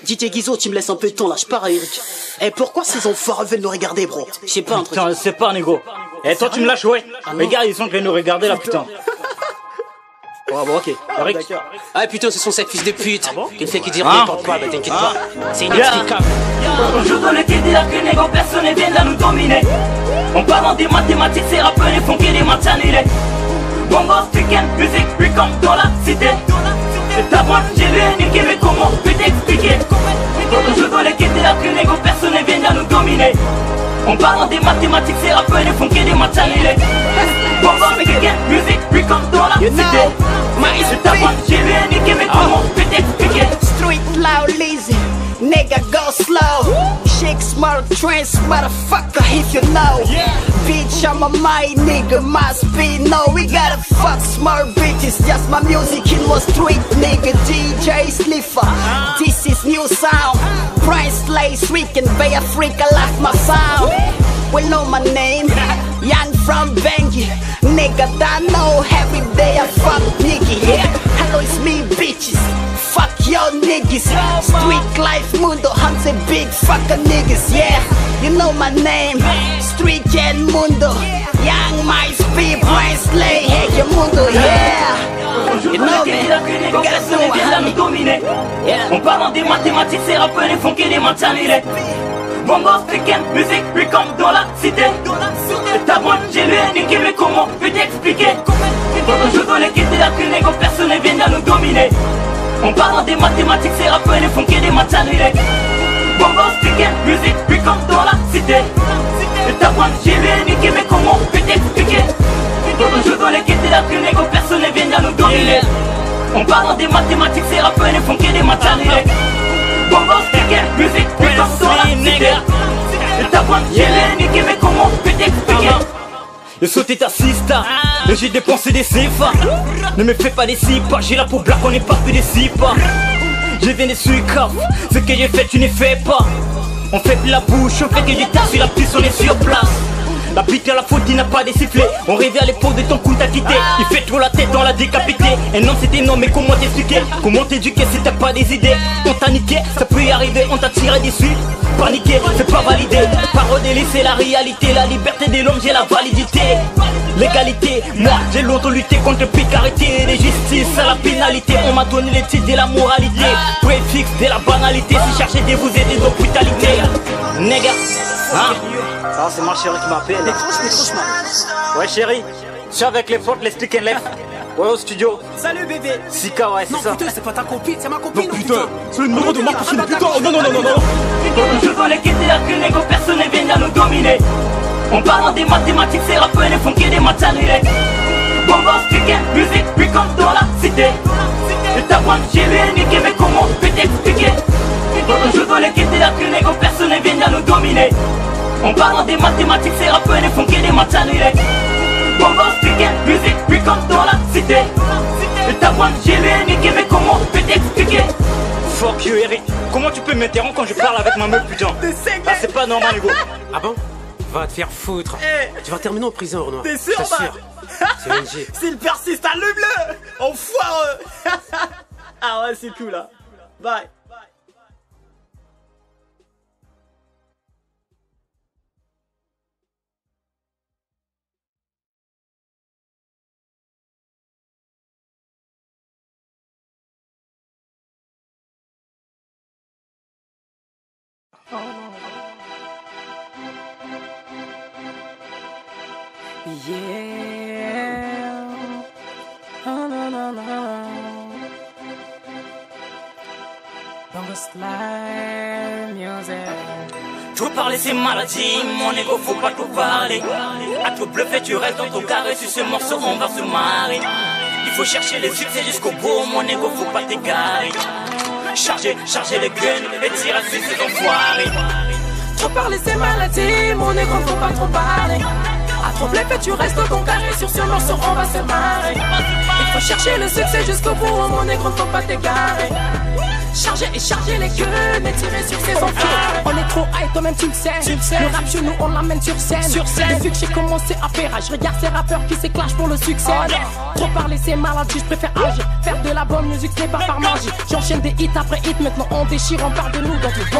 DJ Guizo, tu me laisses un peu de temps là, je pars à Eric. Pourquoi ces enfoirés veulent nous regarder, bro? Je sais pas un truc. Putain, c'est pas, négo. Toi, tu me lâches, ouais. Regarde, ils sont en train de nous regarder là, putain. Oh, bon, ok. Eric. Ah, putain, ce sont ces fils de pute. Une fait qui dit rien, porte pas, bah t'inquiète pas. C'est inexplicable. On joue dans le kit et la que négo, personne ne vient là nous dominer. On parle des mathématiques, c'est rappeurs, les funky, les matchs annulés. Bongo, week-end, musique, puis comme dans la cité. C'est ta boîte, j'ai vu niquer, mais comment peux t'expliquer? On joue dans le kit et la que négo, personne ne vient là nous dominer. On parle des mathématiques, c'est rappeurs, les funky, les matchs annulés. Bongo, week-end, musique, puis comme dans la cité. C'est ta boîte, j'ai vu niquer, mais comment peux t'expliquer? Street loud, lazy, nigga go slow. Shake smart trends, motherfucker, if you know. Bitch, I'm a my nigga, must be no. We gotta fuck smart bitches, just my music in was street, nigga. DJ Slipper, this is new sound. Price lace, weekend, Bay Africa, like my sound. Well, know my name, young from Bengi. Nigga, that know every day I fuck nigga, yeah. Hello, it's me, bitches. Fuck your niggas. Street life mundo, I'm the big fucker niggas, yeah. You know my name, Street Gen Mundo. Young my speed, my slay, hey, your mundo, yeah. You know me, you gotta know what homie. Yeah. On parle des mathématiques, c'est rappeurs, les funky, les matchs annulés. Bongo, week-end, musique, puis comme dans la cité. C'est ta boîte, j'ai lu niquer, mais comment peux t'expliquer? On joue dans les kits et la que négo, personne ne vient à nous dominer. On parle des mathématiques, c'est rappeurs, les funky, les matchs annulés. Bongo, week-end, musique, puis comme dans la cité. C'est ta boîte, j'ai lu niquer, mais comment peux t'expliquer? On joue dans les kits et la que négo, personne ne vient à nous dominer. On parle des mathématiques, c'est rappeurs, les funky, les matchs annulés. Bongo, week-end, musique, puis comme dans la cité. C'est ta boîte, j'ai lu niquer, mais comment peux t'expliquer? Le sauté ta sista, et j'ai dépensé des CFA. Ne me fais pas des cipas, j'ai la peau black, on n'est pas que des cipas. Je viens des sucres, ce que j'ai fait tu ne fais pas. On fait de la bouche, on fait que du tas sur la puce, on est sur place. La bite à la faute, il n'a pas des sifflets. On rêvait à l'époque de ton coup t'as quitté. Il fait trop la tête, on l'a décapité. Et non c'était non, mais comment t'expliquer? Comment t'éduquer si t'as pas des idées? On t'a niqué, ça peut y arriver, on t'a tiré dessus. Paniquer, c'est pas validé. Parodie, c'est la réalité. La liberté de l'homme, j'ai la validité. L'égalité, moi j'ai longtemps lutté contre précarité. Les justices à la pénalité. On m'a donné les titres de la moralité. Préfixe de la banalité. Si cherchez de vous aider de brutalité. Nègre, hein? Ah, c'est ma chérie qui m'appelle. Décroche, man. Ouais chérie, je suis avec les potes, les stick and left. Ouais au studio. Salut bébé. Sika, ouais c'est ça. Non putain, c'est pas ta copine, c'est ma copine. Non putain, c'est le numéro de ma copine, putain. Non. On joue dans les kits et la que négo, personne ne vient à nous dominer. On parle des mathématiques, c'est rappeurs, les funky, les matchs annulés. Bongo, week-end, musique, puis comme dans la cité. C'est ta boîte, j'ai lu niquer, mais comment peux t'expliquer? On joue dans les kits et la que négo, personne ne vient à nous dominer. On parle des mathématiques, c'est rappeurs, les funky, les matchs annulés. Bongo, week-end, musique, puis comme dans la cité. C'est ta boîte, j'ai lu niquer, mais comment peux t'expliquer? Fuck you Eric, comment tu peux m'interrompre quand je parle avec ma meuf putain? Ah c'est pas normal Hugo. Ah bon? Va te faire foutre. Tu vas terminer en prison, Renoir. T'es sûr, C'est ONG. S'il persiste, allume-le! Enfoireux! Ah ouais, c'est cool là. Bye. Oh no. Yeah. Oh no. Bongo slide music. Trop parler c'est maladie, mon ego faut pas trop parler. À trop bluffer tu restes dans ton carré, sur ce morceau on va se marrer. Il faut chercher le succès jusqu'au bout, mon ego faut pas t'égarer. Charger les guns et tirer sur ces enfoirés. Trop parler c'est maladie, mon ego faut pas trop parler. À trop bluffer tu restes dans ton carré, sur ce morceau on va se marrer. Il faut chercher le succès jusqu'au bout, mon ego faut pas t'égarer. charger et charger les queues, mais tirer sur ses enfants. On est trop high, toi-même tu le sais. Le rap chez nous, on l'amène sur scène. Depuis que j'ai commencé à faire, je regarde ces rappeurs qui s'éclashent pour le succès. Trop parler, c'est maladie, je préfère agir. Faire de la bonne musique, ce n'est pas par magie. J'enchaîne des hits après hits, maintenant on déchire, on parle de nous dans tout le monde.